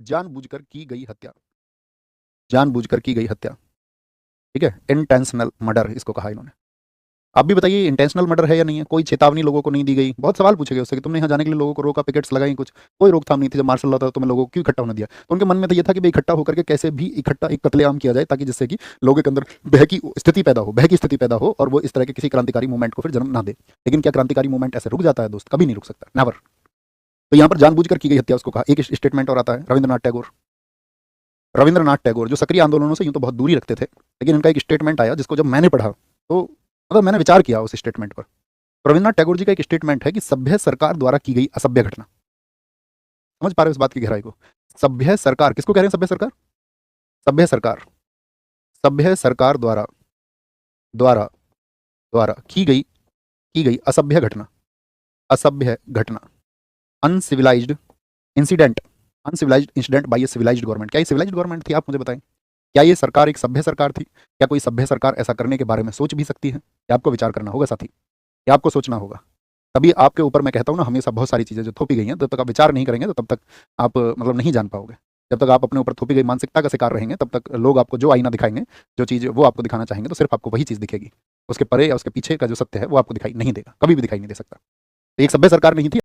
जानबूझकर की गई हत्या, जानबूझकर की गई हत्या, ठीक है, इंटेंशनल मर्डर इसको कहा इन्होंने। आप भी बताइए इंटेंशनल मर्डर है या नहीं है? कोई चेतावनी लोगों को नहीं दी गई, बहुत सवाल पूछे गए उससे कि तुमने यहाँ जाने के लिए लोगों को रोका, पिकेट्स लगाई, कुछ कोई रोकथाम नहीं थी। जब मार्शल लॉ था तो तुम्हें लोगों को क्यों इकट्ठा होने दिया? तो उनके मन में तो ये था कि भाई इकट्ठा होकर के कैसे भी इकट्ठा एक कत्लेआम किया जाए, ताकि जिससे कि लोगों के अंदर भय की स्थिति पैदा हो, भय की स्थिति पैदा हो, और वो इस तरह के किसी क्रांतिकारी मूवमेंट को फिर जन्म ना दे। लेकिन क्या क्रांतिकारी मूवमेंट ऐसे रुक जाता है दोस्त? कभी नहीं रुक सकता, नेवर। तो यहाँ पर जानबूझकर की गई हत्या उसको कहा। एक स्टेटमेंट और आता है रविंद्रनाथ टैगोर। रविंद्रनाथ टैगोर जो सक्रिय आंदोलनों से यूं तो बहुत दूरी रखते थे, लेकिन इनका एक स्टेटमेंट आया जिसको जब मैंने पढ़ा तो मतलब मैंने विचार किया उस स्टेटमेंट पर। रविन्द्रनाथ टैगोर जी का एक स्टेटमेंट है कि सभ्य सरकार द्वारा की गई असभ्य घटना। समझ पा रहे हो इस बात की गहराई को? सभ्य सरकार किसको कह रहे हैं? सभ्य सरकार, सभ्य सरकार, सभ्य सरकार द्वारा द्वारा द्वारा की गई असभ्य घटना, असभ्य घटना, uncivilized incident, uncivilized incident by a civilized government. क्या ये सिविलाइज्ड गवर्नमेंट थी? आप मुझे बताएं। क्या ये सरकार एक सभ्य सरकार थी? क्या कोई सभ्य सरकार ऐसा करने के बारे में सोच भी सकती है? ये आपको विचार करना होगा साथी, ये आपको सोचना होगा। तभी आपके ऊपर मैं कहता हूँ ना, हमेशा बहुत सारी चीज़ें जो थोपी गई हैं, जब तक आप विचार नहीं करेंगे तो तब तक आप मतलब नहीं जान पाओगे। जब तक आप अपने ऊपर थोपी गई मानसिकता का शिकार रहेंगे, तब तक लोग आपको जो आईना दिखाएंगे, जो चीज़ वो आपको दिखाना चाहेंगे, तो सिर्फ आपको वही चीज़ दिखेगी। उसके परे या उसके पीछे का जो सत्य है वो आपको दिखाई नहीं देगा, कभी भी दिखाई नहीं दे सकता। तो एक सभ्य सरकार नहीं थी।